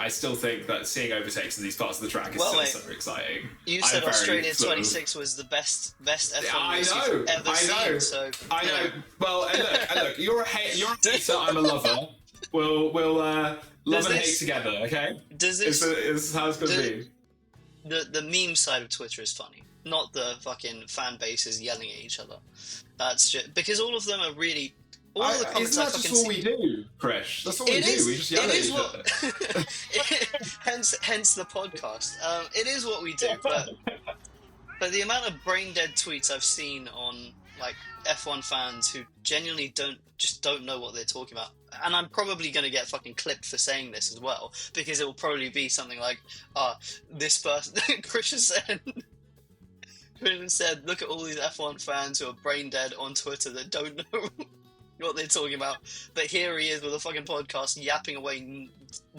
still think that seeing overtakes in these parts of the track is so exciting. You said Australia 26 was the best F1 race you've ever seen. So I know. Well, and look, you're a hater, I'm a lover. We'll love and hate together, okay? This is how it's going to be. The meme side of Twitter is funny, not the fucking fan bases yelling at each other. That's just because all of them are really. All the comments isn't that just all we do, Krish? That's all we do. We just yell at each other. hence the podcast. It is what we do, but the amount of brain dead tweets I've seen on like F1 fans who genuinely don't know what they're talking about, and I'm probably going to get fucking clipped for saying this as well, because it will probably be something like, this person, Christian said, look at all these F1 fans who are brain dead on Twitter that don't know what they're talking about, but here he is with a fucking podcast yapping away,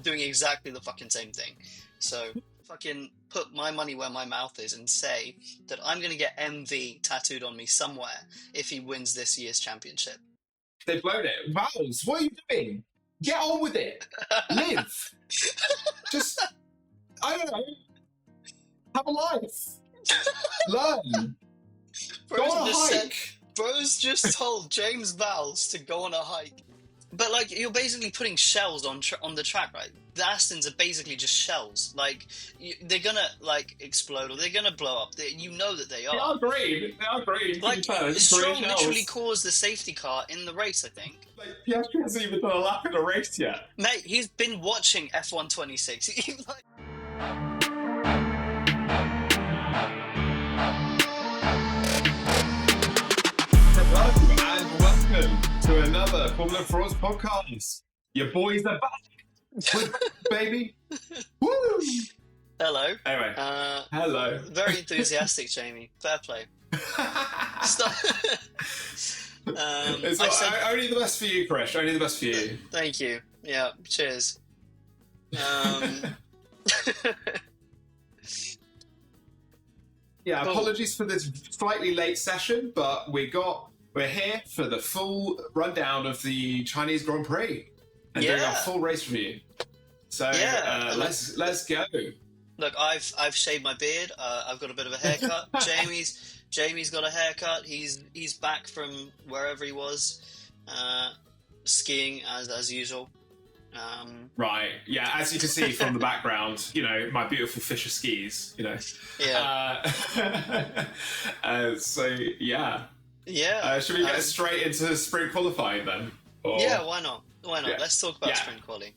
doing exactly the fucking same thing. So fucking put my money where my mouth is and say that I'm going to get MV tattooed on me somewhere if he wins this year's championship. They've blown it. Vowels, what are you doing? Get on with it. Live. Just, I don't know. Have a life. Learn. Go on a hike. Bro's just told James Vowles to go on a hike. But, like, you're basically putting shells on the track, right? The Astons are basically just shells. Like, they're gonna, like, explode or they're gonna blow up. You know that they are. They are green. Like, Stroll literally caused the safety car in the race, I think. Like, Piastri hasn't even done a lap in a race yet. Mate, he's been watching F1 26. He's like... And welcome to another Formula Frauds podcast. Your boys are back. Baby. Woo! Hello. Anyway. Hello. Very enthusiastic, Jamie. Fair play. Stop. Only the best for you, Krish. Only the best for you. Thank you. Yeah, cheers. Yeah, apologies for this slightly late session, but we're here for the full rundown of the Chinese Grand Prix and doing our full race review. So let's go. Look, I've shaved my beard. I've got a bit of a haircut. Jamie's got a haircut. He's back from wherever he was, skiing as usual. Right. Yeah. As you can see from the background, you know, my beautiful Fisher skis. You know. Yeah. So yeah. Yeah. Should we get straight into sprint qualifying then? Yeah. Why not? Yeah. Let's talk about sprint quali.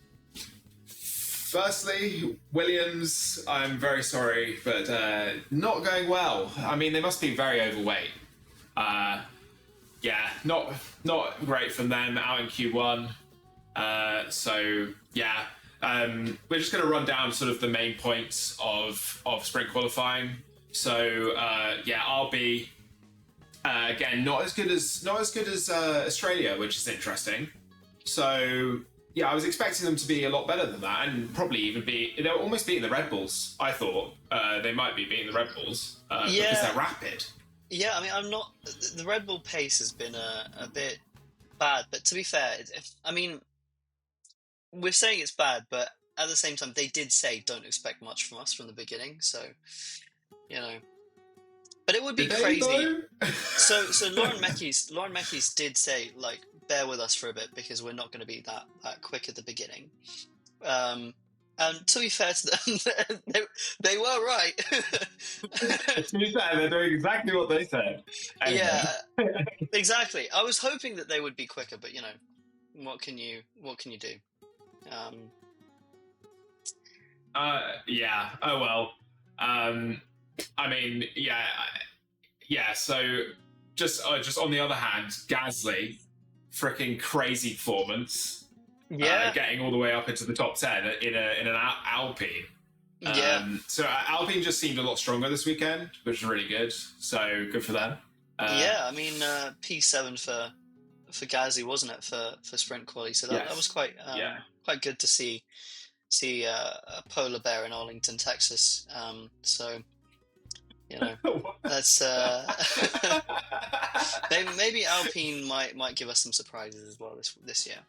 Firstly, Williams, I'm very sorry, but not going well. I mean, they must be very overweight. Yeah, not great from them out in Q1. So yeah, we're just going to run down sort of the main points of sprint qualifying. So yeah, RB again not as good as Australia, which is interesting. So yeah, I was expecting them to be a lot better than that, and probably even they were almost beating the Red Bulls. I thought they might be beating the Red Bulls because they're rapid. Yeah, I mean, the Red Bull pace has been a bit bad, but to be fair, I mean, we're saying it's bad, but at the same time, they did say don't expect much from us from the beginning, so, you know. But it would be crazy. So Lauren Meckies did say, like, bear with us for a bit because we're not going to be that quick at the beginning. And to be fair to them, they were right. To be fair, they're doing exactly what they said. Anyway. Yeah, exactly. I was hoping that they would be quicker, but you know, what can you do? Yeah. Oh well. I mean, yeah. So just on the other hand, Gasly, freaking crazy performance. Yeah. Getting all the way up into the top 10 in an Alpine. So Alpine just seemed a lot stronger this weekend, which is really good. So good for them. Yeah, I mean P7 for Gasly, wasn't it, for sprint quali? So that was quite good to see a polar bear in Arlington, Texas. So you know, that's maybe Alpine might give us some surprises as well this year.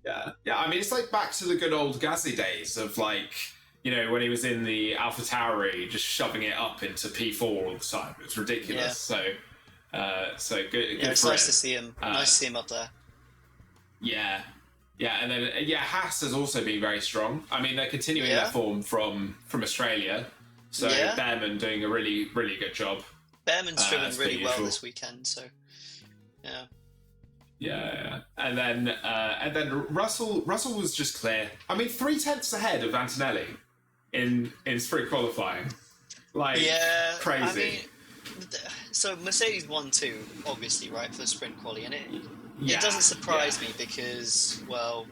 Yeah. I mean, it's like back to the good old Gasly days of like, when he was in the AlphaTauri, just shoving it up into P4 all the time. It was ridiculous. Yeah. So good. Yeah, Good it's for nice him. to see him. Nice to see him up there. Yeah. Yeah, and then Haas has also been very strong. I mean, they're continuing their form from Australia. So Behrman doing a really, really good job. Behrman's driven really well this weekend, so yeah. Yeah. And then Russell was just clear. I mean, 0.3 ahead of Antonelli in sprint qualifying. Like, crazy. I mean, so Mercedes won too, obviously, right, for the sprint quali, and it doesn't surprise me because, well,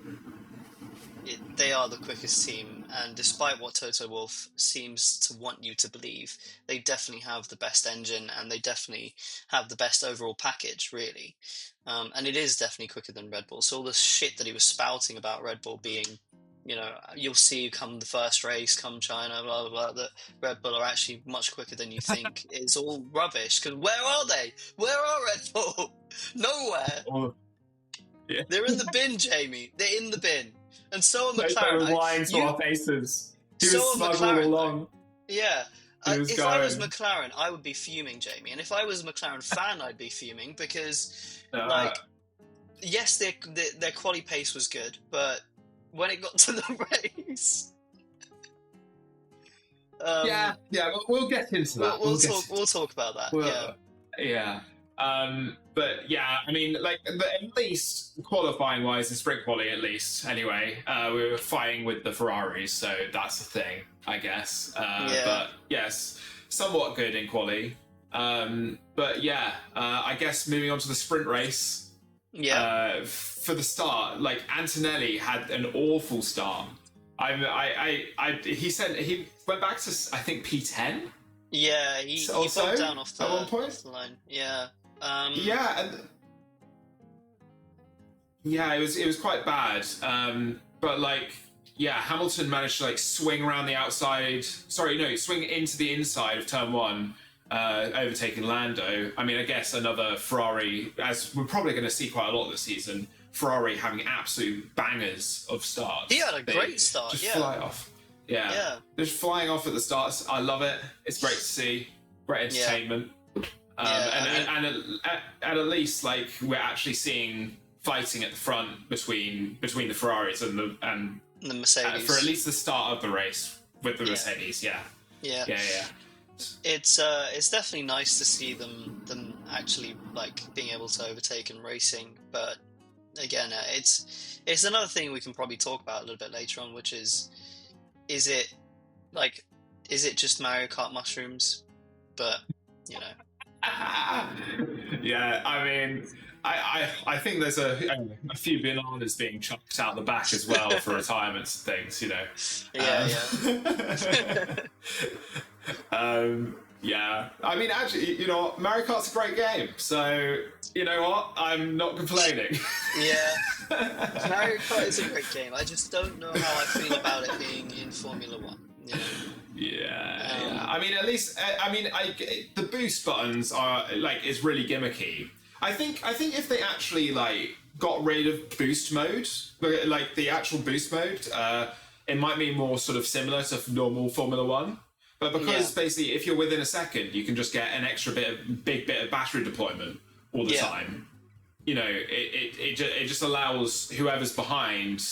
they are the quickest team, and despite what Toto Wolff seems to want you to believe, they definitely have the best engine, and they definitely have the best overall package, really. And it is definitely quicker than Red Bull. So all the shit that he was spouting about Red Bull being, you'll see come the first race, come China, blah, blah, blah, that Red Bull are actually much quicker than you think is all rubbish. Because where are they? Where are Red Bull? Nowhere. Oh, yeah. They're in the bin, Jamie. They're in the bin. And so are McLaren. They were lying to our faces. He was smug all along. Yeah. If I was McLaren, I would be fuming, Jamie. And if I was a McLaren fan, I'd be fuming because, yes, their quali pace was good, but when it got to the race... we'll get into that. We'll talk about that, Yeah. But yeah, I mean, like, at least qualifying wise in sprint quali, at least anyway, we were fighting with the Ferraris, so that's the thing, I guess. But yes, somewhat good in quali. But yeah, I guess moving on to the sprint race. Yeah. For the start, like, Antonelli had an awful start. He said he went back to, I think, P10. Yeah, he bumped down off the, at one point? off the line. Yeah. It was quite bad. But Hamilton managed to swing around the outside. Swing into the inside of turn one, overtaking Lando. I mean, I guess another Ferrari, as we're probably going to see quite a lot this season. Ferrari having absolute bangers of starts. He had a great start. Just fly off. Yeah. Just flying off at the starts. I love it. It's great to see. Great entertainment. And at least we're actually seeing fighting at the front between the Ferraris and the Mercedes for at least the start of the race with the Mercedes. Yeah. It's definitely nice to see them actually being able to overtake and racing, but again, it's another thing we can probably talk about a little bit later on, which is it just Mario Kart mushrooms? But yeah, I mean, I think there's a few bananas being chucked out the back as well for retirements and things, Yeah. I mean, actually, Mario Kart's a great game, so you know what? I'm not complaining. Mario Kart is a great game. I just don't know how I feel about it being in Formula One. I mean, at least the boost buttons are is really gimmicky. I think if they actually got rid of boost mode, the actual boost mode, it might be more sort of similar to normal Formula One. But because basically, if you're within a second, you can just get an extra big bit of battery deployment all the time. It just allows whoever's behind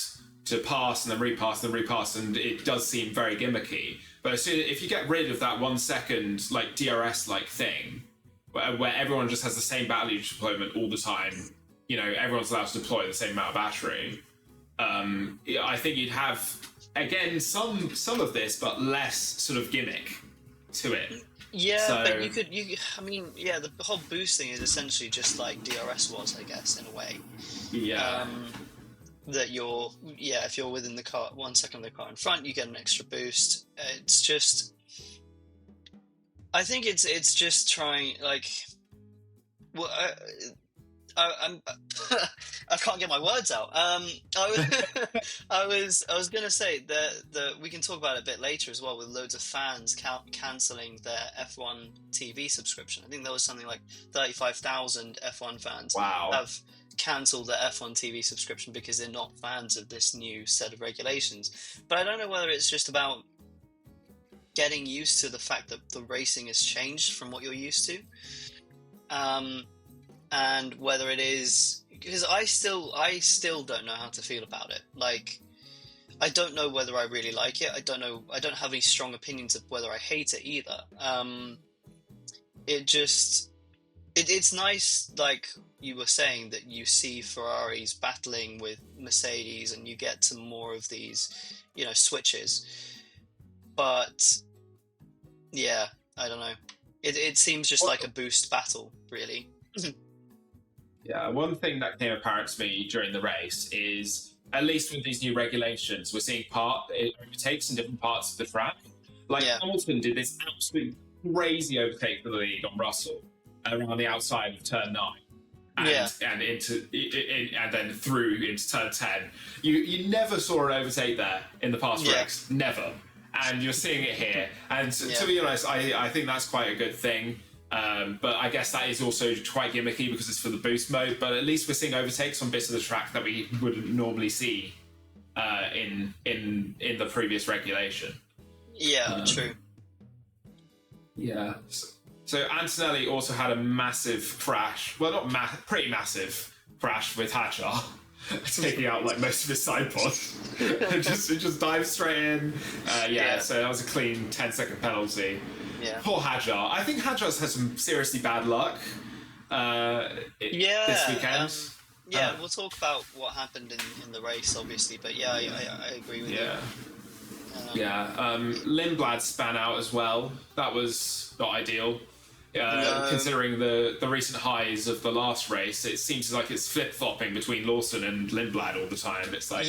to pass and then repass and then repass, and it does seem very gimmicky. But if you get rid of that 1 second DRS thing, where everyone just has the same battery deployment all the time, everyone's allowed to deploy the same amount of battery. I think you'd have again some of this, but less sort of gimmick to it. But the whole boosting is essentially just like DRS was, I guess, in a way. That if you're within the car 1 second of the car in front, you get an extra boost. It's just, I think it's just trying I'm I can't get my words out. I was gonna say that we can talk about it a bit later as well, with loads of fans cancelling their F1 TV subscription. I think there was something like 35,000 F1 fans have cancel their F1 TV subscription because they're not fans of this new set of regulations. But I don't know whether it's just about getting used to the fact that the racing has changed from what you're used to, and whether it is because I still don't know how to feel about it. Like, I don't know whether I really like it. I don't know. I don't have any strong opinions of whether I hate it either. It's nice, like you were saying, that you see Ferraris battling with Mercedes and you get to more of these, switches. But yeah, I don't know. It seems just like a boost battle, really. Yeah, one thing that became apparent to me during the race is, at least with these new regulations, we're seeing overtakes in different parts of the track. Like, Hamilton did this absolute crazy overtake for the lead on Russell around the outside of turn 9. And then through into turn 10. You never saw an overtake there in the past race. Never. And you're seeing it here. And to be honest, I think that's quite a good thing. But I guess that is also quite gimmicky because it's for the boost mode. But at least we're seeing overtakes on bits of the track that we wouldn't normally see in the previous regulation. Yeah, true. Yeah. So Antonelli also had a massive crash. Well, not pretty massive crash with Hadjar, taking out like most of his side pods. it just dived straight in. So that was a clean 10-second penalty. Yeah. Poor Hadjar. I think Hadjar's had some seriously bad luck this weekend. We'll talk about what happened in the race, obviously, but I agree with you. Lindblad span out as well. That was not ideal. Considering the recent highs of the last race, it seems like it's flip-flopping between Lawson and Lindblad all the time. It's like,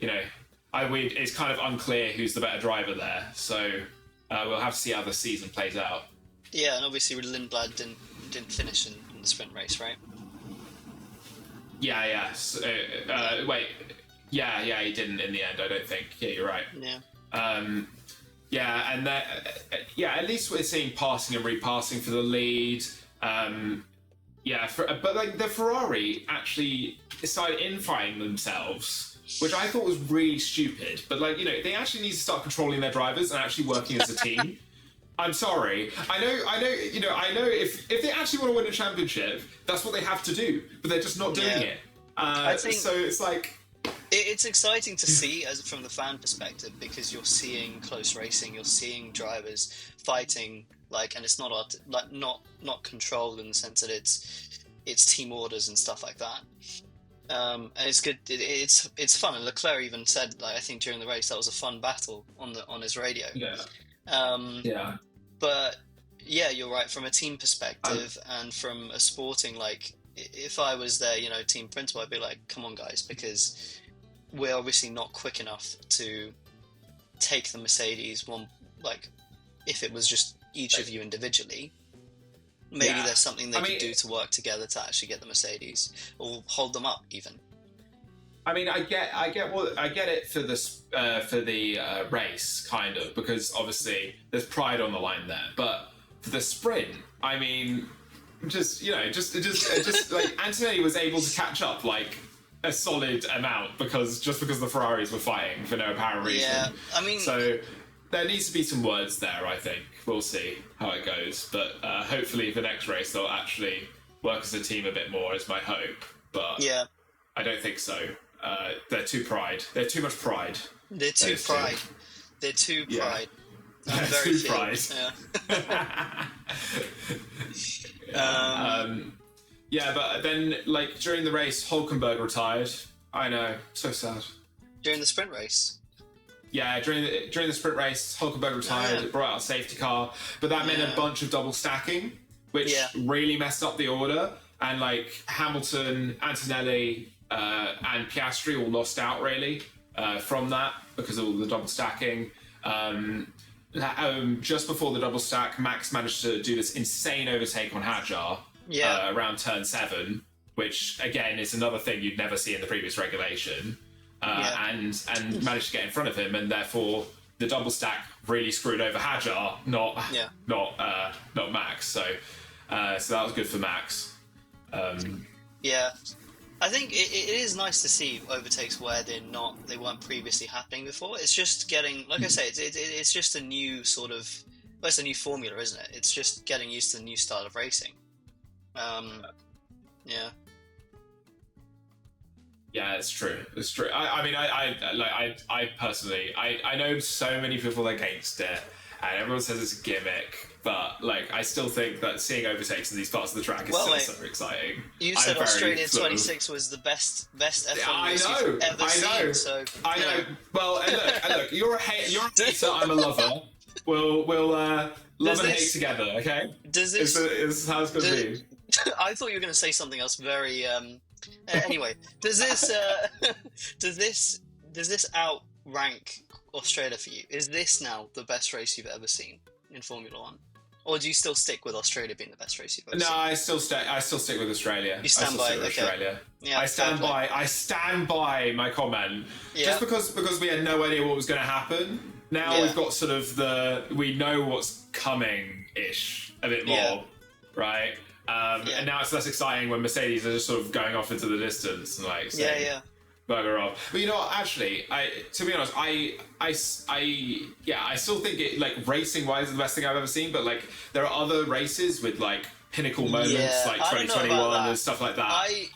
it's kind of unclear who's the better driver there. So we'll have to see how the season plays out. Yeah, and obviously Lindblad didn't finish in the sprint race, right? Yeah. He didn't in the end, I don't think. Yeah, you're right. Yeah. At least we're seeing passing and repassing for the lead. But like the Ferrari actually decided infighting themselves, which I thought was really stupid. But like, they actually need to start controlling their drivers and actually working as a team. I'm sorry. I know if they actually want to win a championship, that's what they have to do. But they're just not doing it. I think so it's like, it's exciting to see from the fan perspective, because you're seeing close racing, you're seeing drivers fighting, and it's not not controlled in the sense that it's team orders and stuff like that. And it's good. It's fun. And Leclerc even said, I think during the race, that was a fun battle on his radio. Yeah. But yeah, you're right. From a team perspective and from a sporting, if I was their, team principal, I'd be like, come on, guys, because we're obviously not quick enough to take the Mercedes one. If it was just each of you individually, maybe there's something they could do to work together to actually get the Mercedes or hold them up even. I mean, I get it for this for the race, kind of, because obviously there's pride on the line there. But for the sprint, I mean, just like Antonelli was able to catch up a solid amount because the Ferraris were fighting for no apparent reason. Yeah, I mean, so there needs to be some words there. I think we'll see how it goes, but hopefully the next race they'll actually work as a team a bit more, is my hope. But I don't think so. They're too pride. They're too much pride. They're too pride. They're too pride. I'm very too pride. But then, during the race, Hulkenberg retired. I know, so sad. During the sprint race? Yeah, during the sprint race, Hulkenberg retired, brought out a safety car, but that meant a bunch of double stacking, which really messed up the order, and Hamilton, Antonelli, and Piastri all lost out really from that because of all the double stacking. Just before the double stack, Max managed to do this insane overtake on Hadjar around turn 7, which again is another thing you'd never see in the previous regulation, and managed to get in front of him, and therefore the double stack really screwed over Hadjar, not Max. So that was good for Max. I think it is nice to see overtakes where they weren't previously happening before. It's just getting, like I say, it's just a new sort of, well, it's a new formula, isn't it? It's just getting used to the new style of racing. Yeah. Yeah, it's true. It's true. I mean, I personally, I know so many people against it, and everyone says it's a gimmick, but like, I still think that seeing overtakes in these parts of the track is so exciting. You said Australia 26 was the best F1 race you've ever seen. So I know. Well, and look, you're a hater, I'm a lover. We'll love and hate together, okay? Does this? Is how it's going to be. I thought you were going to say something else very. Anyway, does this outrank Australia for you? Is this now the best race you've ever seen in Formula One, or do you still stick with Australia being the best race you've ever seen? No, I still stick with Australia. You stand by Australia. Yeah, I stand by my comment. Yeah. Just because we had no idea what was going to happen. Now we've got sort of we know what's coming-ish a bit more, right? And now it's less exciting when Mercedes are just sort of going off into the distance and like saying, bugger off. But you know what, actually, to be honest, I still think it, like, racing wise, is the best thing I've ever seen, but like there are other races with like pinnacle moments like 2021 and stuff like that. I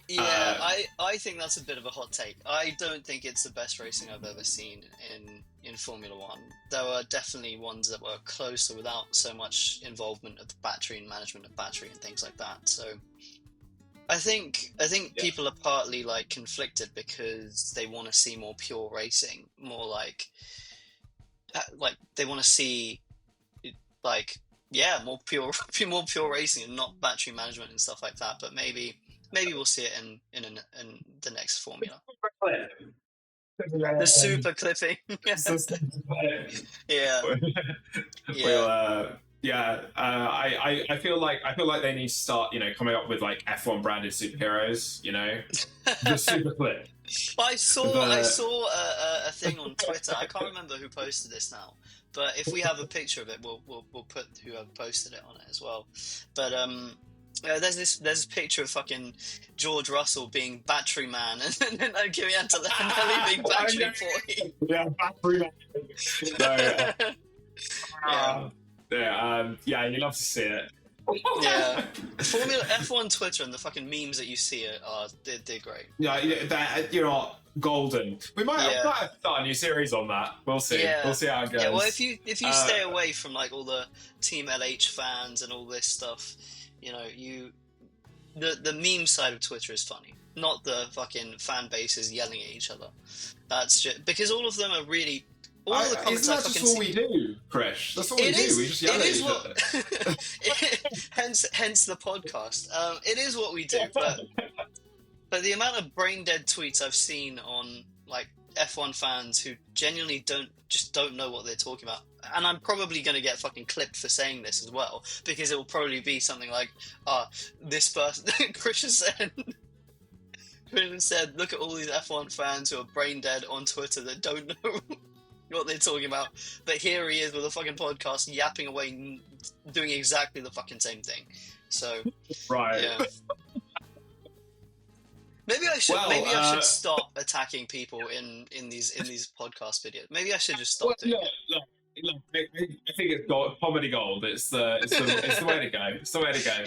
think that's a bit of a hot take. I don't think it's the best racing I've ever seen in Formula One. There were definitely ones that were closer without so much involvement of the battery and management of battery and things like that. So I think people are partly like conflicted because they want to see more pure racing, more like they want to see more pure racing and not battery management and stuff like that. But maybe we'll see it in the next formula. The super clipping. I feel like they need to start, coming up with like F1 branded superheroes, the super clip. I saw a thing on Twitter. I can't remember who posted this now, but if we have a picture of it, we'll put whoever posted it on it as well. But there's this picture of fucking George Russell being Battery Man, and then Kimi Antonelli being Battery Boy. Yeah, Battery Man. You love to see it. Yeah, Formula F1 Twitter and the fucking memes that you see they're great. You're not golden. We might have start a new series on that. We'll see. Yeah. We'll see how it goes. Yeah, well, if you stay away from like all the Team LH fans and all this stuff, the meme side of Twitter is funny, not the fucking fan bases yelling at each other. That's just because all of them are really. All the comments isn't that just all we do, Krish? That's all we do. We just yell at each other. Hence the podcast. It is what we do, but the amount of brain dead tweets I've seen on like F1 fans who genuinely don't know what they're talking about, and I'm probably going to get fucking clipped for saying this as well, because it will probably be something like, this person, Christian said, look at all these F1 fans who are brain dead on Twitter that don't know what they're talking about, but here he is with a fucking podcast yapping away, doing exactly the fucking same thing. So, right. Yeah. Maybe I should stop attacking people in these podcast videos. Maybe I should just stop doing it. Look, I think it's comedy gold. It's the way to go. It's the way to go.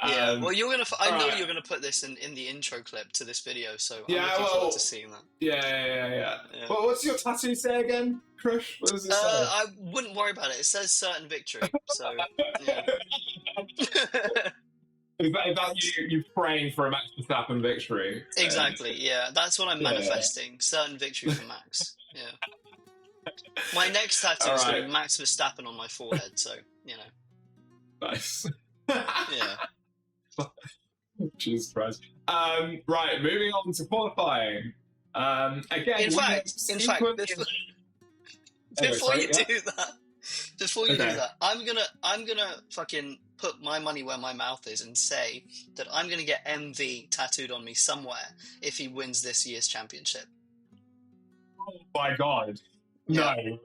Yeah. Well, I know you're gonna put this in the intro clip to this video, so I'm looking forward to seeing that. Yeah. Well, what's your tattoo say again, Krish? What does it say? I wouldn't worry about it. It says certain victory. So yeah. Is that you praying for a Max Verstappen victory? Exactly. Yeah, that's what I'm manifesting. Certain victory for Max. Yeah. My next tattoo is going to be Max Verstappen on my forehead. So Nice. Yeah. Jesus Christ. Right, moving on to qualifying. Again, in fact, before you do that, I'm gonna fucking put my money where my mouth is and say that I'm gonna get MV tattooed on me somewhere if he wins this year's championship. Oh my god! Yeah. No.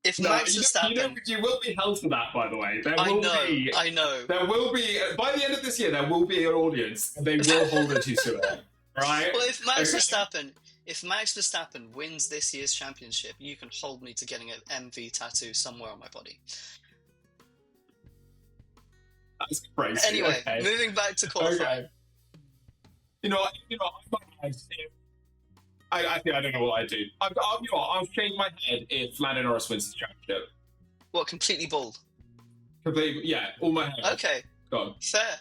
If Max Verstappen, you will be held to that, by the way. I know. There will be, by the end of this year, there will be an audience, and they will hold you to it. right? Well, Okay. if Max Verstappen wins this year's championship, you can hold me to getting an MV tattoo somewhere on my body. That's crazy. Anyway, Okay. moving back to qualifying. Okay. I might I think I don't know what I'd do. I'll shake my head if Lando Norris wins the championship. What, completely bald? Completely, yeah, all my hair Okay, gone. fair.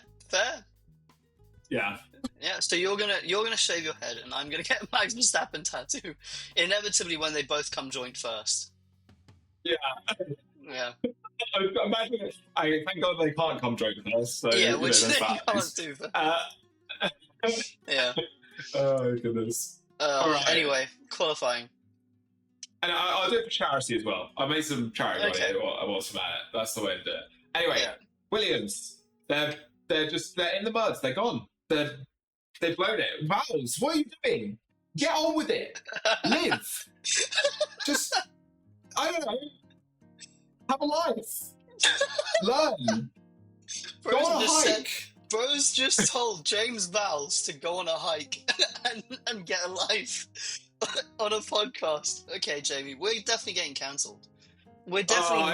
Yeah. Yeah, so you're gonna shave your head, and I'm gonna get a Max Verstappen tattoo. Inevitably, when they both come joint first. Yeah. Yeah. Imagine it. Thank God they can't come join with us. So, Yeah, which there's they that. can't do. Yeah. Oh, goodness. All right. Anyway, qualifying. And I'll do it for charity as well. I made some charity Okay. money. I want some at it. That's the way to do it. Anyway, Yeah. Williams. They're in the mud. They're gone. They've blown it. Vowels, what are you doing? Get on with it. Live. Just, I don't know. Have a life. Learn. Go on a hike. Bro's just told James Vowles to go on a hike and get a life on a podcast. Okay, Jamie, we're definitely getting cancelled. We're definitely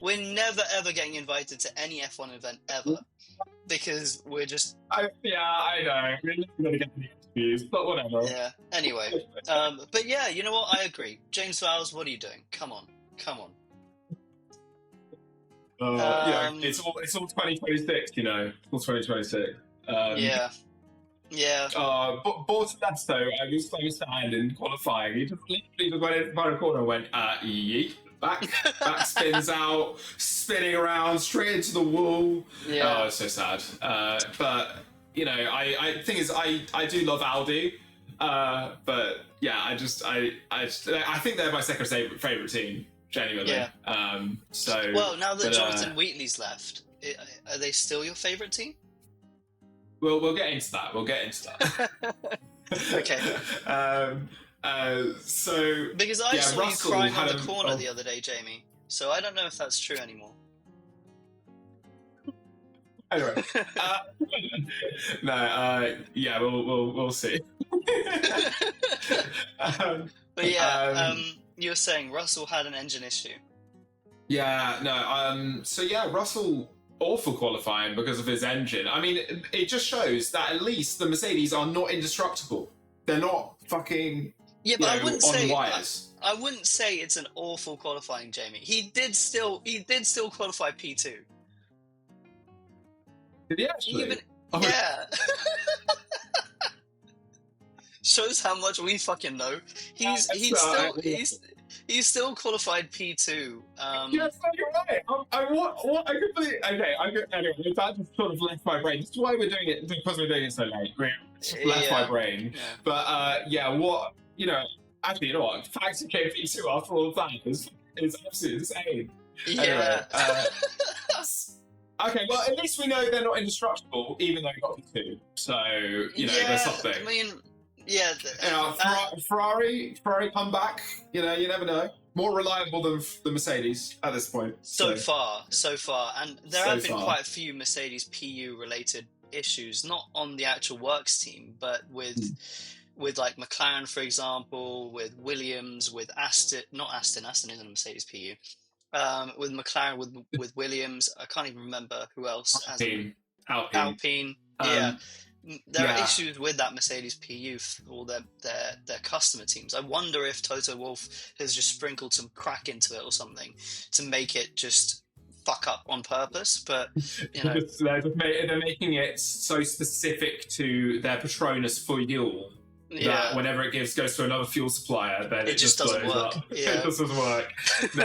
we're never ever getting invited to any F1 event ever, because we're just. I know. We're never gonna get any interviews, but whatever. Yeah. Anyway, but yeah, you know what? I agree. James Vowles, what are you doing? Come on. It's all 2026. It's all 2026. Yeah. Bortolesto, I was so sad in qualifying. He just literally went in the final corner and went, yeet. Back spins out, spinning around straight into the wall. Yeah. Oh, it's so sad. But I think is I do love Aldi. But yeah, I think they're my second favorite team, genuinely. Yeah. Well, now that Jonathan Wheatley's left, are they still your favorite team? We'll get into that. Okay. So because I saw Russell you crying on the corner the other day, Jamie. So I don't know if that's true anymore. Anyway, we'll see. But yeah, you were saying Russell had an engine issue. Yeah, no. So yeah, Russell awful qualifying because of his engine. I mean, it just shows that at least the Mercedes are not indestructible. They're not fucking. Yeah, but I wouldn't say wires. I wouldn't say it's an awful qualifying, Jamie. He did still qualify P2. Did he actually? Yeah. Shows how much we fucking know. He's still qualified P2. Yes, no, you're right. I completely. Okay, anyway, that just sort of left my brain. That's why we're doing it, because we're doing it so late. Left my brain. Yeah. But actually, you know what? The fact he came P2 after all of that is absolutely insane. Yeah. Anyway, okay, well, at least we know they're not indestructible, even though they got P2. So there's something. I mean, yeah. Ferrari comeback. You never know. More reliable than the Mercedes at this point. So far, and there have been quite a few Mercedes PU related issues, not on the actual works team, but with like McLaren, for example, with Williams, with Aston isn't a Mercedes PU. With McLaren, with Williams, I can't even remember who else. Alpine. Yeah. There are issues with that Mercedes PU for their customer teams. I wonder if Toto Wolff has just sprinkled some crack into it or something to make it just fuck up on purpose. But they're making it so specific to their Petronas fuel that whenever it goes to another fuel supplier, then it just doesn't work. Yeah. It just doesn't work. No,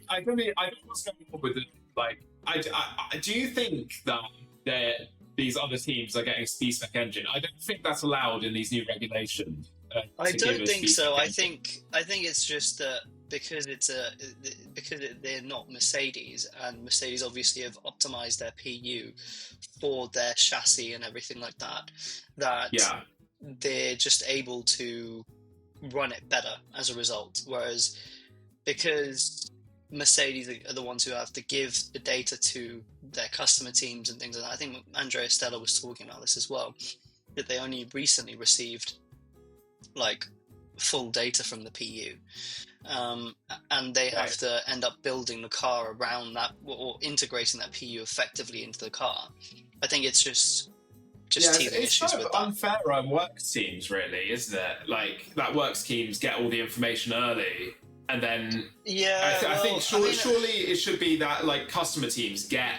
I don't know what's going on with it. Like, do you think that these other teams are getting speed-spec engine? I don't think that's allowed in these new regulations. I don't think so. I think it's just that because they're not Mercedes, and Mercedes obviously have optimized their PU for their chassis and everything like that. They're just able to run it better as a result. Whereas because Mercedes are the ones who have to give the data to their customer teams and things like that. I think Andrea Stella was talking about this as well. that they only recently received like full data from the PU, and they have to end up building the car around that, or integrating that PU effectively into the car. I think it's just teething it's issues kind with of that. unfair on work teams, really, isn't it? Like, that works teams get all the information early, and then I think surely it should be that like customer teams get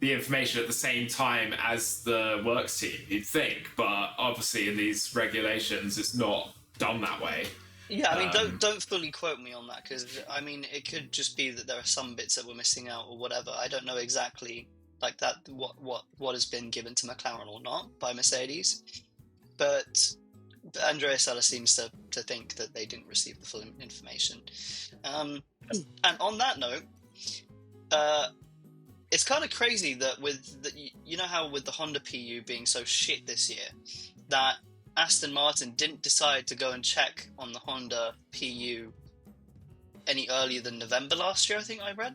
the information at the same time as the works team, you'd think, but obviously in these regulations it's not done that way. Yeah, I mean, don't fully quote me on that, because I mean, it could just be that there are some bits that we're missing out or whatever. I don't know exactly like that what has been given to McLaren or not by Mercedes, but Andrea Sella seems to think that they didn't receive the full information. And on that note, it's kind of crazy that with you know how with the Honda PU being so shit this year, that Aston Martin didn't decide to go and check on the Honda PU any earlier than November last year, I think I read.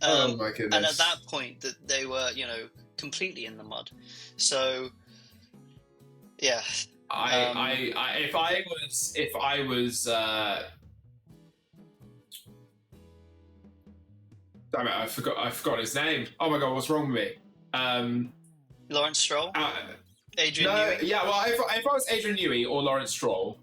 Oh my goodness. And at that point, that they were, completely in the mud. So, yeah. If I was damn it, I forgot his name. Oh my god, what's wrong with me? Lawrence Stroll? Adrian Newey? Yeah, well, if I was Adrian Newey or Lawrence Stroll,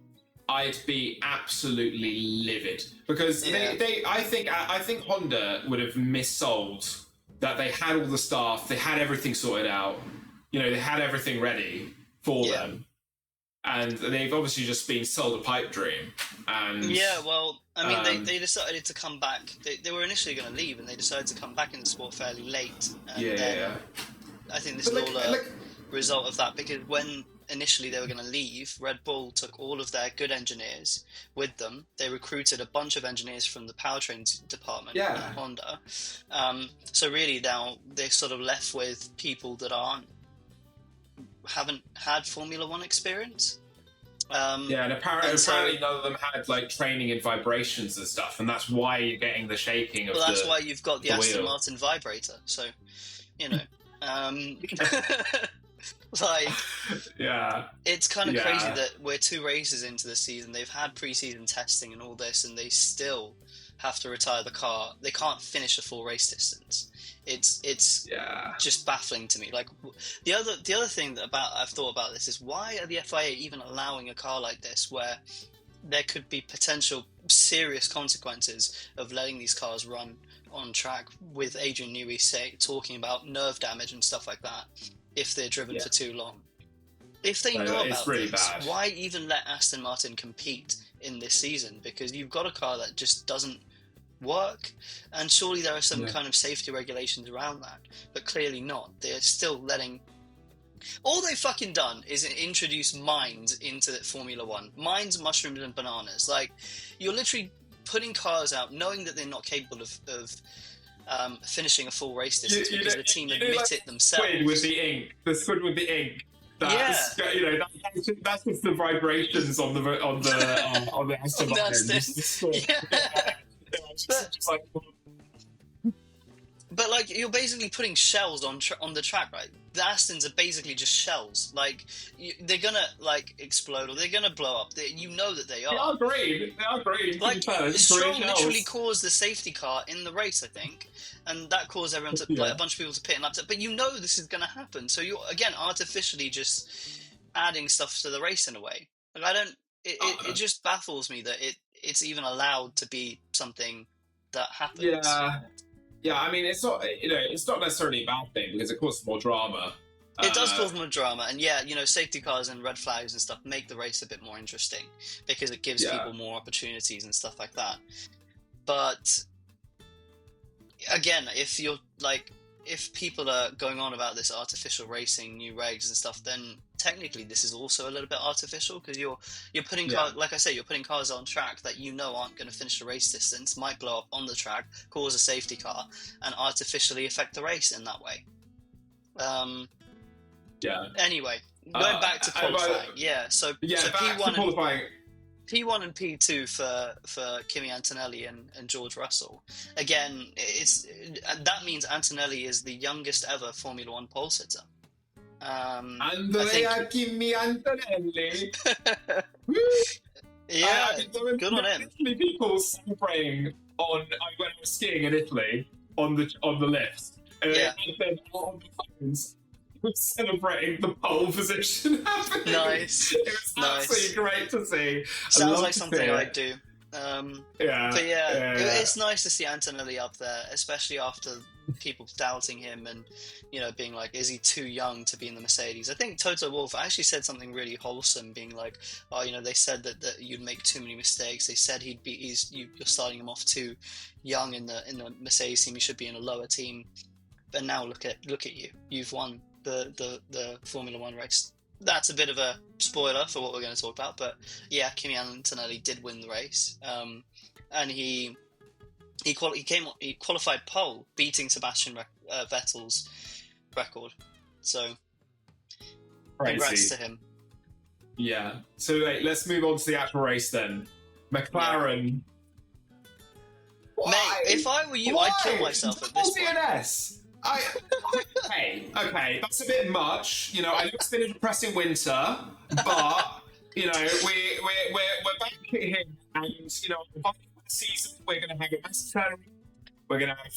I'd be absolutely livid, because I think Honda would have missold that they had all the staff, they had everything sorted out, they had everything ready for them, and they've obviously just been sold a pipe dream. And well, I mean, they decided to come back. They were initially going to leave, and they decided to come back in the sport fairly late. And I think this is all a result of that, because when initially they were going to leave, Red Bull took all of their good engineers with them. They recruited a bunch of engineers from the powertrain department at Honda. So really now they're sort of left with people that haven't had Formula One experience. And apparently none of them had like training in vibrations and stuff, and that's why you're getting the shaking of that's why you've got the Aston wheel. Martin vibrator. So, it's kind of crazy that we're 2 races into the season. They've had pre-season testing and all this, and they still have to retire the car. They can't finish a full race distance. It's just baffling to me. Like, the other thing I've thought about this is, why are the FIA even allowing a car like this, where there could be potential serious consequences of letting these cars run on track, with Adrian Newey talking about nerve damage and stuff like that if they're driven for too long. If they know about this, why even let Aston Martin compete in this season? Because you've got a car that just doesn't work, and surely there are some kind of safety regulations around that, but clearly not. They're still letting... All they've fucking done is introduce mines into Formula One. Mines, mushrooms, and bananas. Like, you're literally putting cars out knowing that they're not capable of finishing a full race distance, because the team admit it themselves. The squid with the ink. That's just the vibrations on the Aston Martin. But like, you're basically putting shells on the track, right? The Astons are basically just shells. Like, they're gonna like explode, or they're gonna blow up. You know that they are. They are green. Like, Stroll literally caused the safety car in the race, I think, and that caused everyone to like a bunch of people to pit and upset. But you know this is gonna happen, so you're again artificially just adding stuff to the race in a way. Like, it just baffles me that it's even allowed to be something that happens. Yeah, I mean, it's not necessarily a bad thing, because it causes more drama. It does cause more drama, and safety cars and red flags and stuff make the race a bit more interesting, because it gives people more opportunities and stuff like that. But again, if people are going on about this artificial racing, new regs and stuff, then technically this is also a little bit artificial, because you're putting cars, like I say, you're putting cars on track that aren't going to finish the race distance, might blow up on the track, cause a safety car, and artificially affect the race in that way. Anyway, going back to qualifying. So P1 and P2 for Kimi Antonelli and George Russell. Again, that means Antonelli is the youngest ever Formula One pole sitter. Andrea Kimi Antonelli. Woo! Yeah, I think there were good on him. literally people celebrating when I was skiing in Italy on the lifts. And then on the phones, celebrating the pole position happening. Nice. It was absolutely great to see. Sounds like something I'd do. Yeah. But it's nice to see Antonelli up there, especially after people doubting him and, you know, being like, is he too young to be in the Mercedes? I think Toto Wolff actually said something really wholesome, being like, oh, you know, they said that you'd make too many mistakes. They said you're starting him off too young in the Mercedes team. He should be in a lower team. But now look at you. You've won the Formula One race. That's a bit of a spoiler for what we're going to talk about, but yeah, Kimi Antonelli did win the race, and he qualified pole, beating Sebastian Vettel's record. So, congrats to him. Yeah. So let's move on to the actual race then. McLaren. Yeah. Mate, if I were you, I'd kill myself at this point. Okay, that's a bit much. You know, I know it's been a depressing winter, but you know, we're back here, and you know, the season we're going to have a best turn. We're going to have,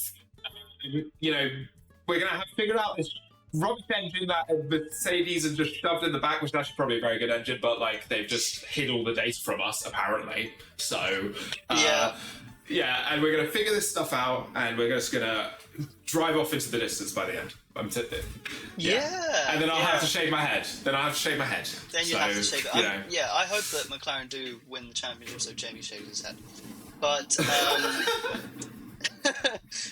we're going to have figured out this rubbish engine that Mercedes have just shoved in the back, which is actually probably a very good engine, but like they've just hid all the data from us apparently. So yeah, and we're going to figure this stuff out, and we're just going to drive off into the distance by the end. Yeah. And then I'll have to shave my head. Then you have to shave it. Yeah, I hope that McLaren do win the championship so Jamie shaves his head. But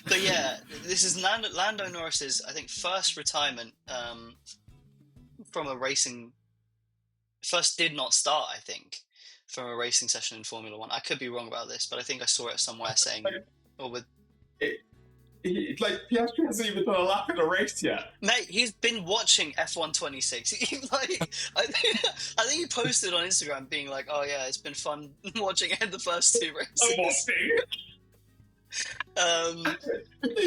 but yeah, this is Lando Norris's, I think, first retirement from a racing. First did not start, I think, from a racing session in Formula One. I could be wrong about this, but I think I saw it somewhere saying, Piastri hasn't even done a lap in a race yet. Mate, he's been watching F1 26. I think he posted on Instagram being like, "Oh yeah, it's been fun watching the first two races." You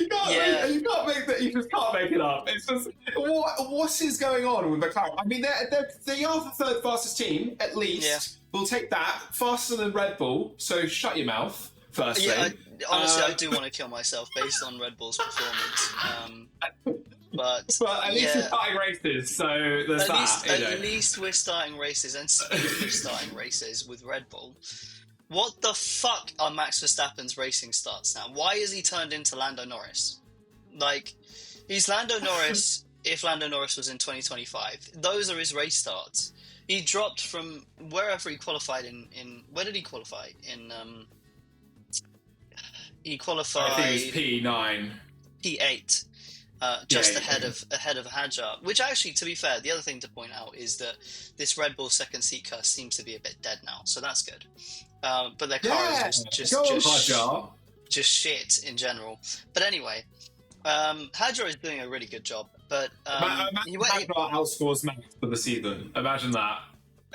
can't make that. You just can't make it up. It's just what is going on with McLaren? I mean, they are the third fastest team, at least. Yeah. We'll take that. Faster than Red Bull. So shut your mouth. Firstly. Yeah, honestly, I do want to kill myself based on Red Bull's performance. But at least we're starting races, so there's at least we're starting races, and speaking of starting races with Red Bull, what the fuck are Max Verstappen's racing starts now? Why is he turned into Lando Norris? Like, he's Lando Norris if Lando Norris was in 2025. Those are his race starts. He dropped from wherever he qualified in where did he qualify? He qualified. I think it was P9. P8. Just ahead of Hadjar, which actually, to be fair, the other thing to point out is that this Red Bull second seat curse seems to be a bit dead now, so that's good. But their car is just shit in general. But anyway, Hadjar is doing a really good job. But Hadjar outscores Max for the season. Imagine that.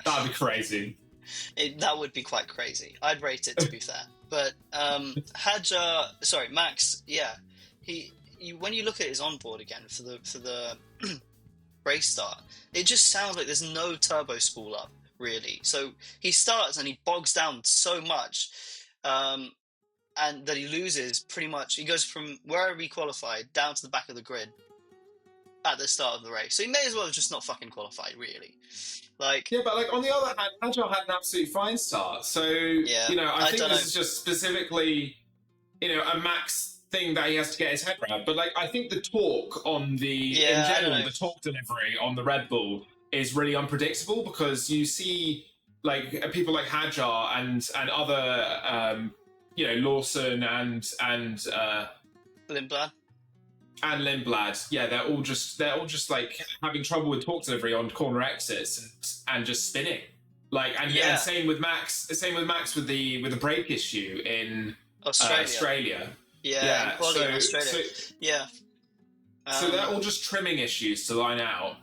That'd be crazy. That would be quite crazy. I'd rate it, to be fair. But Max, yeah, when you look at his onboard again for the race start, it just sounds like there's no turbo spool up really. So he starts and he bogs down so much, and that he loses pretty much. He goes from wherever he qualified down to the back of the grid at the start of the race. So he may as well have just not fucking qualified, really. Like, yeah, but like on the other hand, Hadjar had an absolutely fine start. So I think this is just specifically, a Max thing that he has to get his head around. But like, I think the torque on the the torque delivery on the Red Bull is really unpredictable, because you see like people like Hadjar and other Lawson and Lindblad. And Lindblad, yeah, they're all just like having trouble with torque delivery on corner exits and just spinning. Like, and same with Max with the brake issue in Australia. Yeah, in Australia. So they're all just trimming issues to iron out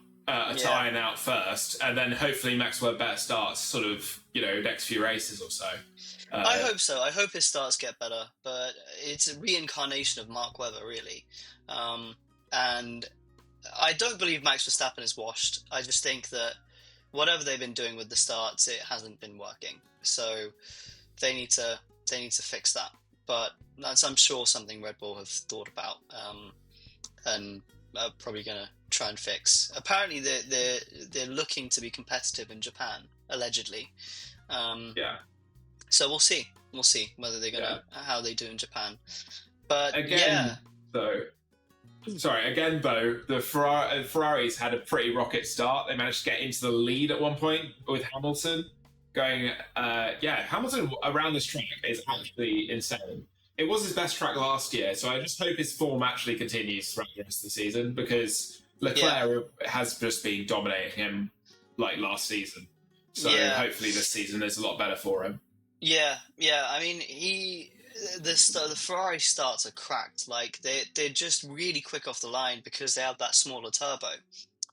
first, and then hopefully Max will have better starts, sort of, next few races or so. I hope so. I hope his starts get better, but it's a reincarnation of Mark Webber, really. And I don't believe Max Verstappen is washed. I just think that whatever they've been doing with the starts, it hasn't been working. So they need to fix that. But that's, I'm sure, something Red Bull have thought about, and are probably going to try and fix. Apparently, they're looking to be competitive in Japan, allegedly. Yeah. So we'll see. We'll see whether they're gonna how they do in Japan. But again, though, the Ferraris had a pretty rocket start. They managed to get into the lead at one point with Hamilton. Going, Hamilton around this track is actually insane. It was his best track last year, so I just hope his form actually continues throughout the rest of the season, because Leclerc has just been dominating him like last season. So hopefully this season is a lot better for him. Yeah. I mean, the Ferrari starts are cracked. Like they're just really quick off the line because they have that smaller turbo.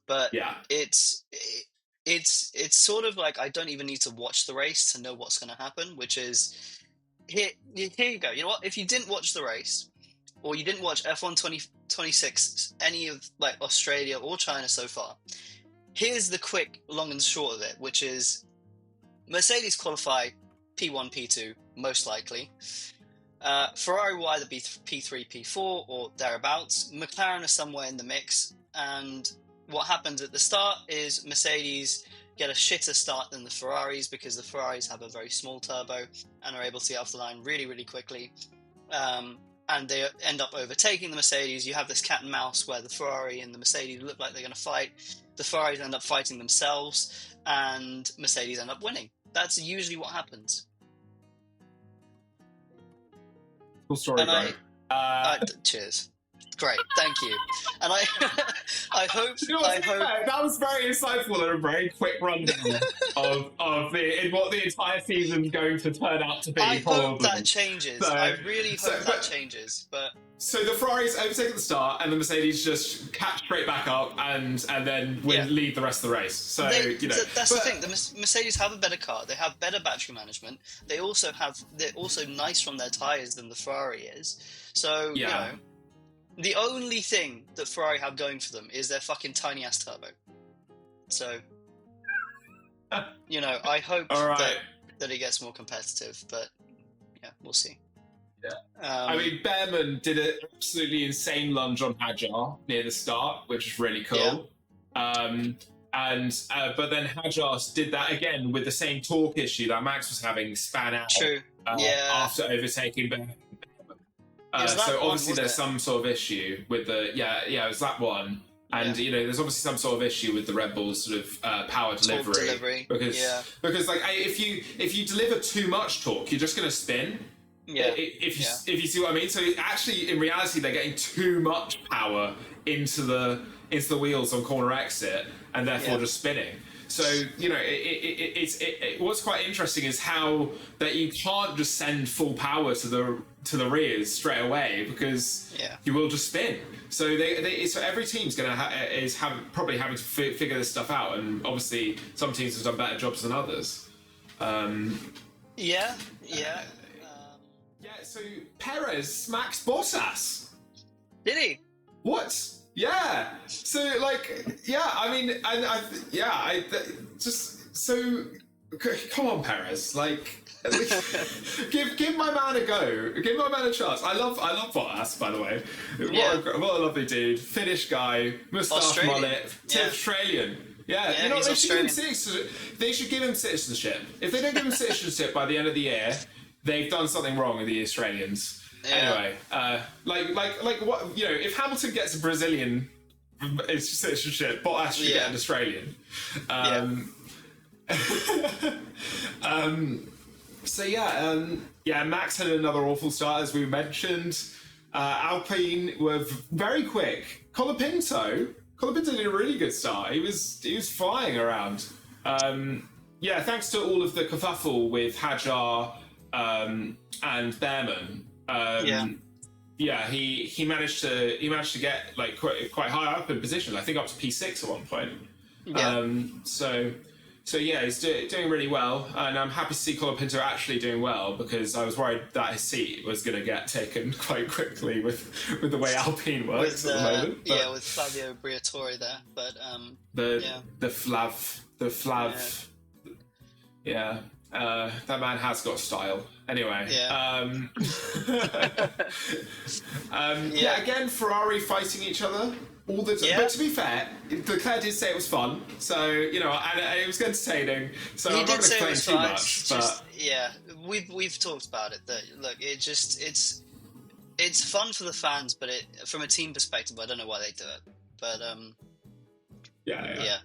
But it's sort of like I don't even need to watch the race to know what's going to happen, which is here you go. You know what? If you didn't watch the race, or you didn't watch F1 2026, any of like Australia or China so far, here's the quick, long and short of it, which is Mercedes qualify P1, P2, most likely. Ferrari will either be P3, P4, or thereabouts. McLaren are somewhere in the mix, and what happens at the start is Mercedes get a shitter start than the Ferraris, because the Ferraris have a very small turbo and are able to get off the line really, really quickly. And they end up overtaking the Mercedes. You have this cat and mouse where the Ferrari and the Mercedes look like they're going to fight. The Ferraris end up fighting themselves, and Mercedes end up winning. That's usually what happens. Cool story, bro. Cheers. Great, thank you. And I hope. That was very insightful and a very quick rundown of what the entire season's going to turn out to be. I hope that changes. I really hope that changes. But so the Ferraris overtake at the start, and the Mercedes just catch straight back up and then lead the rest of the race. So that's the thing. The Mercedes have a better car. They have better battery management. They're also nice from their tires than the Ferrari is. So you know. The only thing that Ferrari have going for them is their fucking tiny ass turbo. So, I hope that it gets more competitive, but yeah, we'll see. Yeah. I mean, Behrman did an absolutely insane lunge on Hadjar near the start, which is really cool. Yeah. But then Hadjar did that again with the same torque issue that Max was having span out. True. After overtaking Behrman. So obviously there's some sort of issue with the it was that one, and there's obviously some sort of issue with the Red Bull's sort of power delivery because like if you deliver too much torque, you're just going to spin. If you see what I mean. So actually, in reality, they're getting too much power into the wheels on corner exit, and therefore just spinning. So what's quite interesting is how that you can't just send full power to the rears straight away, because you will just spin. So so every team's going to probably having to figure this stuff out, and obviously some teams have done better jobs than others. So Perez smacks Bottas. Did he? What? Yeah. So I mean, come on, Perez. Like, give my man a go. Give my man a chance. I love Bottas, by the way. What a lovely dude. Finnish guy, moustache, mullet, Australian. Yeah, they should give him citizenship. They should give him citizenship. If they don't give him citizenship by the end of the year, they've done something wrong with the Australians. Anyway, like what if Hamilton gets a Brazilian citizenship, Bottas should get an Australian. Max had another awful start, as we mentioned. Alpine were very quick. Colapinto did a really good start. He was flying around. Thanks to all of the kerfuffle with Hadjar and Behrman. He managed to get like quite high up in position. I think up to P6 at one point. So yeah, he's doing really well, and I'm happy to see Colapinto actually doing well, because I was worried that his seat was going to get taken quite quickly with the way Alpine works at the moment. But yeah, with Flavio Briatore there, but the Flav, yeah. That man has got style. Anyway, yeah. Again, Ferrari fighting each other all the time. Yeah. But to be fair, Leclerc did say it was fun, so and it was entertaining. So I'm not going to complain too much. But yeah, we've talked about it. That look, it's fun for the fans, but from a team perspective, I don't know why they do it. But yeah.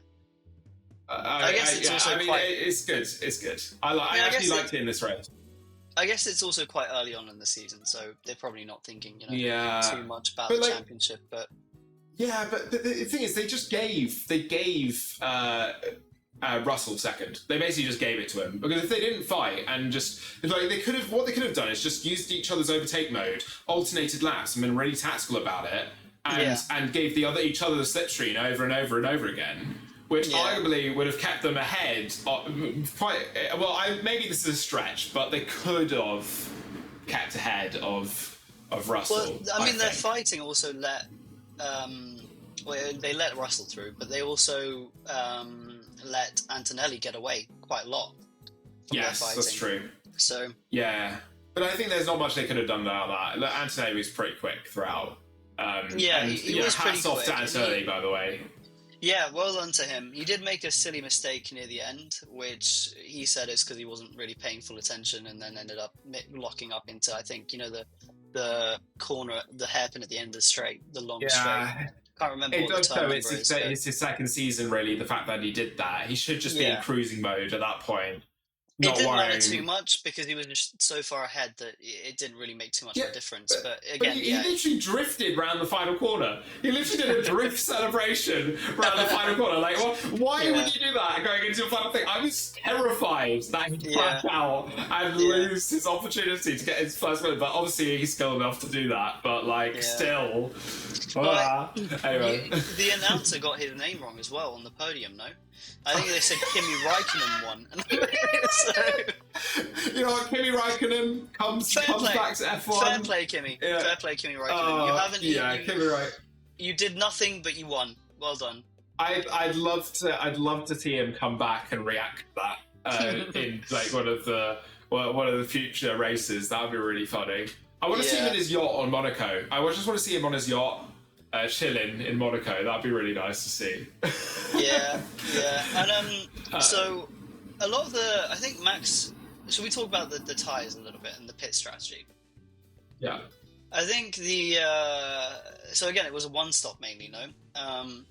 I guess it's also it's good. It's good. I actually liked it in this race. I guess it's also quite early on in the season, so they're probably not thinking too much about the championship. But yeah, but the thing is, they gave Russell second. They basically just gave it to him, because if they didn't fight and just what they could have done is just used each other's overtake mode, alternated laps, and been really tactical about it, and gave each other the slipstream over and over and over again. Which arguably would have kept them ahead. Maybe this is a stretch, but they could have kept ahead of Russell. Well, their fighting also let they let Russell through, but they also let Antonelli get away quite a lot. Yes, that's true. So yeah, but I think there's not much they could have done about that. Antonelli was pretty quick throughout. He was pretty hats off quick. to Antonelli, by the way. Yeah, well done to him. He did make a silly mistake near the end, which he said is because he wasn't really paying full attention, and then ended up locking up into, I think, the corner, the hairpin at the end of the straight, the long straight. Can't remember what the time it's his second season, really, the fact that he did that. He should just be in cruising mode at that point. It didn't matter too much, because he was just so far ahead that it didn't really make too much of a difference. But again, he literally drifted around the final corner. He literally did a drift celebration around the final corner. Like, why would you do that going into a final thing? I was terrified that he'd crash out and lose his opportunity to get his first win. But obviously, he's skilled enough to do that. But still. Anyway. The announcer got his name wrong as well on the podium, no? I think they said Kimi Räikkönen won. You know what, Kimi Räikkönen comes back to F1. Fair play, Kimi. Yeah. Fair play, Kimi Räikkönen. Kimi Räikkönen. You did nothing, but you won. Well done. I'd love to see him come back and react to that in one of the future races. That would be really funny. I want to see him in his yacht on Monaco. I just want to see him on his yacht. Chilling in Monaco, that'd be really nice to see. And so a lot of I think Max. Should we talk about the tyres a little bit and the pit strategy? Yeah. I think so again, it was a one-stop mainly, no?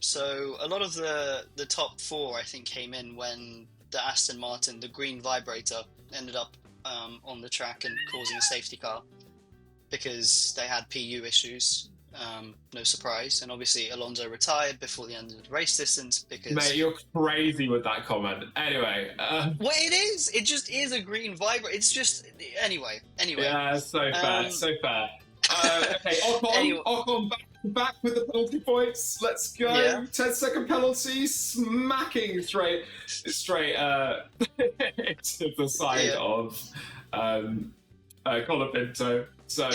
So a lot of the top four, I think, came in when the Aston Martin, the green vibrator, ended up on the track and causing a safety car, because they had PU issues. No surprise, and obviously Alonso retired before the end of the race distance because... Mate, you're crazy with that comment. Anyway, well, it is. It just is a green vibrator. It's just anyway. Yeah, so fair. Okay, Ocon back with the penalty points. Let's go. 10-second penalty, smacking straight to the side of Colapinto. So,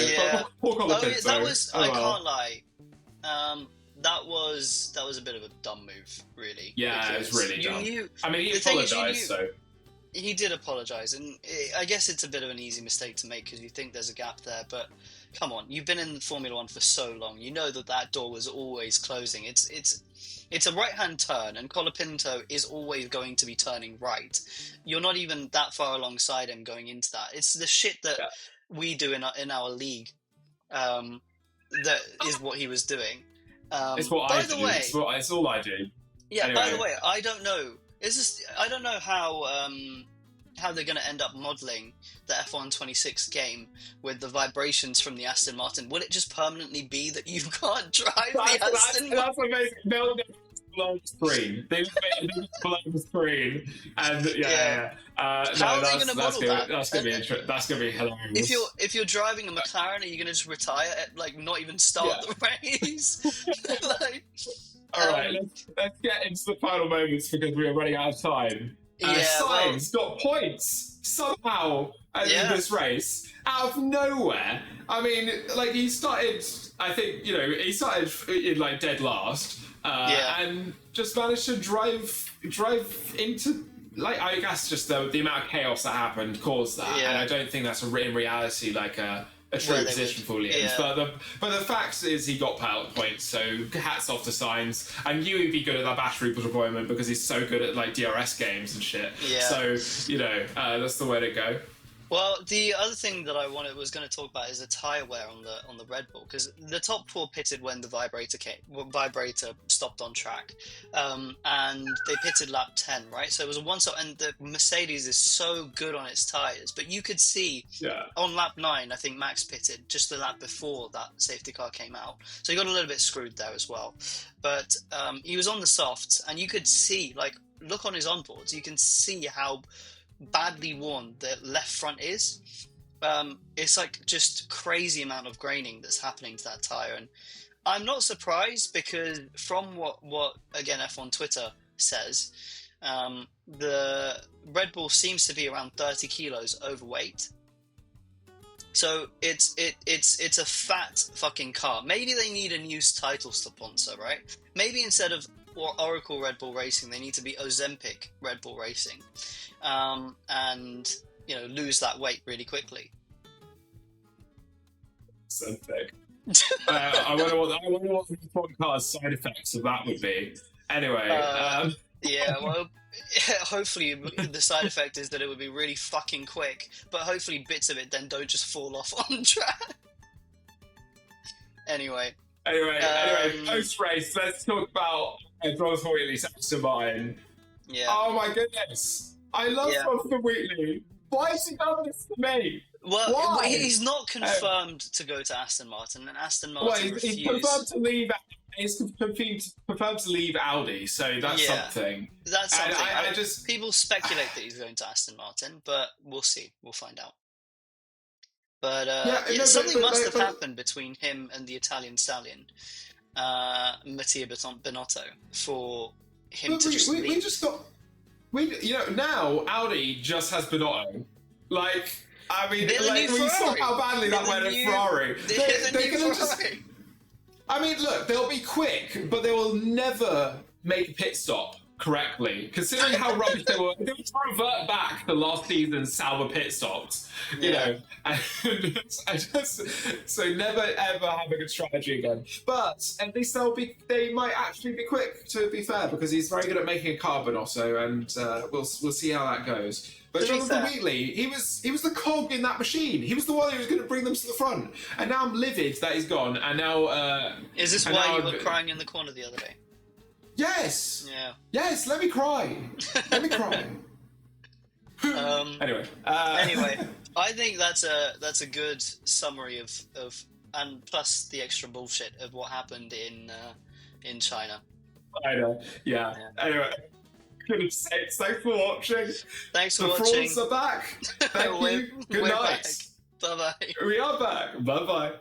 poor Colapinto. That was. I can't lie. That was a bit of a dumb move, really. Yeah, it was really dumb. He apologised, so. He did apologise, and I guess it's a bit of an easy mistake to make because you think there's a gap there, but come on, you've been in Formula One for so long, you know that door was always closing. It's a right-hand turn, and Colapinto is always going to be turning right. You're not even that far alongside him going into that. It's the shit that we do in our league that is what he was doing. It's what I do. It's all I do. Yeah, anyway. By the way, I don't know. I don't know how they're going to end up modelling the F1 26 game with the vibrations from the Aston Martin. Will it just permanently be that you can't drive the Aston Martin? That's amazing. They'll just blow the screen. They just blow the screen. And how are they going to model that? That's going to be hilarious. If you're driving a McLaren, are you going to just retire at, not even start the race? All right, let's get into the final moments because we are running out of time. Sainz got points somehow in this race out of nowhere. I mean, like he started, I think, he started in like dead last, and just managed to drive into, like, I guess just the amount of chaos that happened caused that, and I don't think that's in reality like a true position for Williams. But the fact is he got pilot points, so hats off to Sainz. I knew he'd be good at that battery deployment because he's so good at like DRS games and shit. So that's the way to go. Well, the other thing that I was going to talk about is the tire wear on the Red Bull, because the top four pitted when the vibrator stopped on track, and they pitted lap 10, right? So it was a one-stop, and the Mercedes is so good on its tires, but you could see on lap 9, I think Max pitted just the lap before that safety car came out, so he got a little bit screwed there as well. But he was on the softs, and you could see, like, look on his onboards, you can see how badly worn the left front is. It's like just crazy amount of graining that's happening to that tire, and I'm not surprised because from what again F1 Twitter says, the Red Bull seems to be around 30 kilos overweight. So it's a fat fucking car. Maybe they need a new title sponsor, right? Maybe instead of Oracle Red Bull Racing, they need to be Ozempic Red Bull Racing, and lose that weight really quickly. Ozempic. I wonder what the podcast side effects of that would be. Anyway, well, hopefully the side effect is that it would be really fucking quick, but hopefully bits of it then don't just fall off on track. Anyway, post race, let's talk about Jonathan Wheatley's Aston Martin. Yeah. Oh my goodness, I love Jonathan Wheatley. Why has he done this to me? Well, he's not confirmed to go to Aston Martin, and Aston Martin refused. He's confirmed to leave. He's confirmed to leave Audi, so that's something. That's something. People speculate that he's going to Aston Martin, but we'll see. We'll find out. But something must have happened between him and the Italian stallion, Mattia Binotto, for him to just leave. Now Audi just has Binotto. Like, I mean, we saw how badly that went at Ferrari. They're going to just. I mean, look, they'll be quick, but they will never make a pit stop correctly. Considering how rubbish they were, they would revert back to last season's sour pit stops. You know, and so never ever have a good strategy again. But at least they might actually be quick. To be fair, because he's very good at making a carbon also, and we'll see how that goes. But Jonathan Wheatley, he was the cog in that machine. He was the one who was going to bring them to the front. And now I'm livid that he's gone. And now... Is this why you were crying in the corner the other day? Yes! Yeah. Yes, let me cry. Let me cry. Anyway, I think that's a good summary of and plus the extra bullshit of what happened in China. I know, yeah. Anyway... Thanks for watching. Thanks for watching. The frauds are back. Thank you. Good night. Bye bye. We are back. Bye bye.